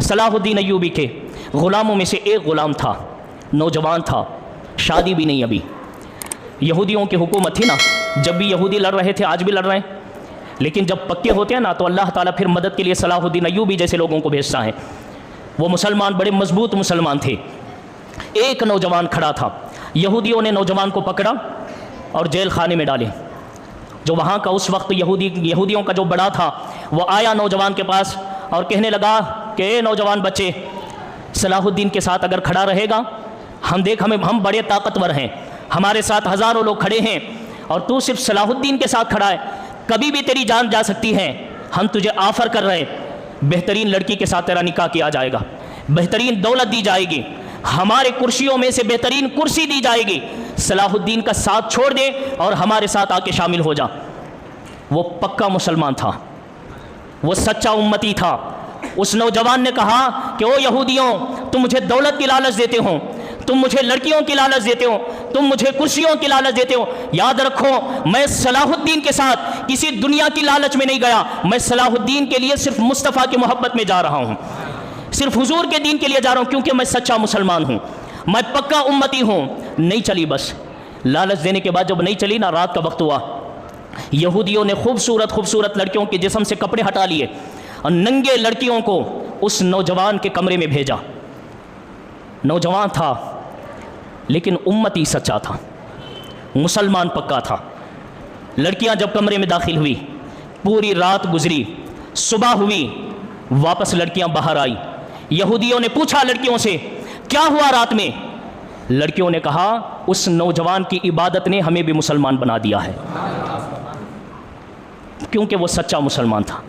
صلاح الدین ایوبی کے غلاموں میں سے ایک غلام تھا، نوجوان تھا، شادی بھی نہیں ابھی۔ یہودیوں کی حکومت تھی نا، جب بھی یہودی لڑ رہے تھے، آج بھی لڑ رہے ہیں، لیکن جب پکے ہوتے ہیں نا تو اللہ تعالیٰ پھر مدد کے لیے صلاح الدین ایوبی جیسے لوگوں کو بھیجتا ہے۔ وہ مسلمان بڑے مضبوط مسلمان تھے۔ ایک نوجوان کھڑا تھا، یہودیوں نے نوجوان کو پکڑا اور جیل خانے میں ڈالے۔ جو وہاں کا اس وقت یہودیوں کا جو بڑا تھا وہ آیا نوجوان کے پاس اور کہنے لگا کہ اے نوجوان بچے، صلاح الدین کے ساتھ اگر کھڑا رہے گا، ہم بڑے طاقتور ہیں، ہمارے ساتھ ہزاروں لوگ کھڑے ہیں اور تو صرف صلاح الدین کے ساتھ کھڑا ہے، کبھی بھی تیری جان جا سکتی ہے۔ ہم تجھے آفر کر رہے ہیں، بہترین لڑکی کے ساتھ تیرا نکاح کیا جائے گا، بہترین دولت دی جائے گی، ہمارے کرسیوں میں سے بہترین کرسی دی جائے گی، صلاح الدین کا ساتھ چھوڑ دے اور ہمارے ساتھ آ کے شامل ہو جا۔ وہ پکا مسلمان تھا، وہ سچا امتی تھا۔ اس نوجوان نے کہا کہ او یہودیوں، تم مجھے دولت کی لالچ دیتے ہو، تم مجھے لڑکیوں کی لالچ دیتے ہو، تم مجھے کرسیوں کی لالچ دیتے ہو، یاد رکھو میں صلاح الدین کے ساتھ کسی دنیا کی لالچ میں نہیں گیا، میں صلاح الدین کے لیے صرف مصطفیٰ کی محبت میں جا رہا ہوں، صرف حضور کے دین کے لیے جا رہا ہوں، کیونکہ میں سچا مسلمان ہوں، میں پکا امتی ہوں۔ نہیں چلی، بس لالچ دینے کے بعد جب نہیں چلی نا، رات کا وقت ہوا، یہودیوں نے خوبصورت لڑکیوں کے جسم سے کپڑے ہٹا لیے اور ننگے لڑکیوں کو اس نوجوان کے کمرے میں بھیجا۔ نوجوان تھا لیکن امتی سچا تھا، مسلمان پکا تھا۔ لڑکیاں جب کمرے میں داخل ہوئی، پوری رات گزری، صبح ہوئی، واپس لڑکیاں باہر آئی۔ یہودیوں نے پوچھا لڑکیوں سے کیا ہوا رات میں؟ لڑکیوں نے کہا اس نوجوان کی عبادت نے ہمیں بھی مسلمان بنا دیا ہے، کیونکہ وہ سچا مسلمان تھا۔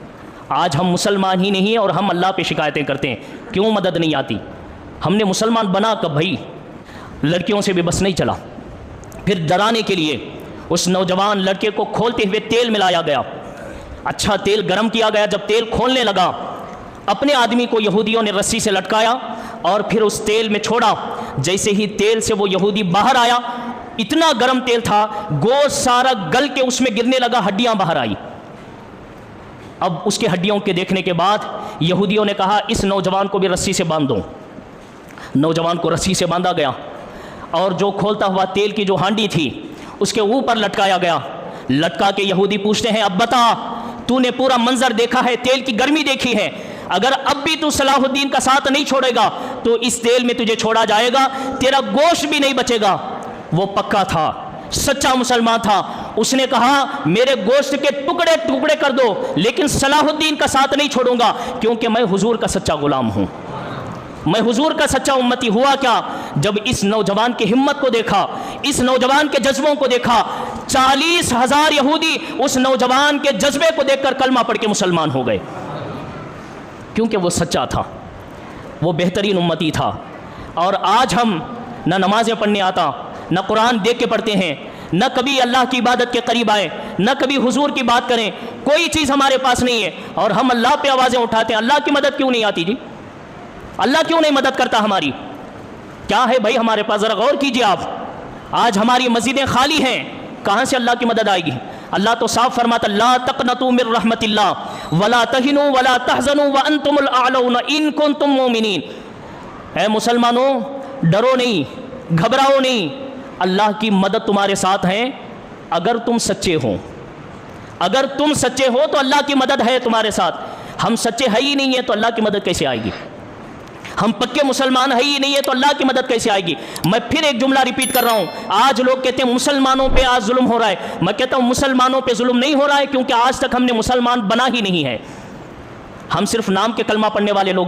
آج ہم مسلمان ہی نہیں اور ہم اللہ پہ شکایتیں کرتے ہیں، کیوں مدد نہیں آتی؟ ہم نے مسلمان بنا کب بھائی؟ لڑکیوں سے بھی بس نہیں چلا، پھر ڈرانے کے لیے اس نوجوان لڑکے کو کھولتے ہوئے تیل ملایا گیا، اچھا تیل گرم کیا گیا۔ جب تیل کھولنے لگا، اپنے آدمی کو یہودیوں نے رسی سے لٹکایا اور پھر اس تیل میں چھوڑا۔ جیسے ہی تیل سے وہ یہودی باہر آیا، اتنا گرم تیل تھا، گوشت سارا گل کے اس میں گرنے لگا، ہڈیاں باہر آئی۔ اب اس کے ہڈیوں کے دیکھنے کے بعد یہودیوں نے کہا اس نوجوان کو بھی رسی سے باندھ دو۔ نوجوان کو رسی سے باندھا گیا اور جو کھولتا ہوا تیل کی جو ہانڈی تھی اس کے اوپر لٹکایا گیا۔ لٹکا کے یہودی پوچھتے ہیں اب بتا، تو نے پورا منظر دیکھا ہے، تیل کی گرمی دیکھی ہے، اگر اب بھی تو صلاح الدین کا ساتھ نہیں چھوڑے گا تو اس تیل میں تجھے چھوڑا جائے گا، تیرا گوشت بھی نہیں بچے گا۔ وہ پکا تھا، سچا مسلمان تھا۔ اس نے کہا میرے گوشت کے ٹکڑے ٹکڑے کر دو لیکن صلاح الدین کا ساتھ نہیں چھوڑوں گا، کیونکہ میں حضور کا سچا غلام ہوں، میں حضور کا سچا امتی۔ ہوا کیا؟ جب اس نوجوان کی ہمت کو دیکھا، اس نوجوان کے جذبوں کو دیکھا، 40,000 یہودی اس نوجوان کے جذبے کو دیکھ کر کلمہ پڑھ کے مسلمان ہو گئے، کیونکہ وہ سچا تھا، وہ بہترین امتی تھا۔ اور آج ہم نہ نمازیں پڑھنے آتا، نہ قرآن دیکھ کے پڑھتے ہیں، نہ کبھی اللہ کی عبادت کے قریب آئے، نہ کبھی حضور کی بات کریں، کوئی چیز ہمارے پاس نہیں ہے، اور ہم اللہ پہ آوازیں اٹھاتے ہیں۔ اللہ کی مدد کیوں نہیں آتی جی؟ اللہ کیوں نہیں مدد کرتا ہماری؟ کیا ہے بھائی ہمارے پاس؟ ذرا غور کیجئے آپ، آج ہماری مسجدیں خالی ہیں، کہاں سے اللہ کی مدد آئے گی؟ اللہ تو صاف فرماتا لا تقنطوا من رحمت اللہ ولا تہنوا ولا تحزنوا وانتم الاعلون ان کنتم مؤمنین۔ اے مسلمانوں، ڈرو نہیں، گھبراؤ نہیں، اللہ کی مدد تمہارے ساتھ ہے اگر تم سچے ہو۔ اگر تم سچے ہو تو اللہ کی مدد ہے تمہارے ساتھ۔ ہم سچے ہے ہی نہیں ہیں تو اللہ کی مدد کیسے آئے گی؟ ہم پکے مسلمان ہے ہی نہیں ہے تو اللہ کی مدد کیسے آئے گی؟ میں پھر ایک جملہ ریپیٹ کر رہا ہوں، آج لوگ کہتے ہیں مسلمانوں پہ آج ظلم ہو رہا ہے، میں کہتا ہوں مسلمانوں پہ ظلم نہیں ہو رہا ہے، کیونکہ آج تک ہم نے مسلمان بنا ہی نہیں ہے، ہم صرف نام کے کلمہ پڑھنے والے لوگ ہیں۔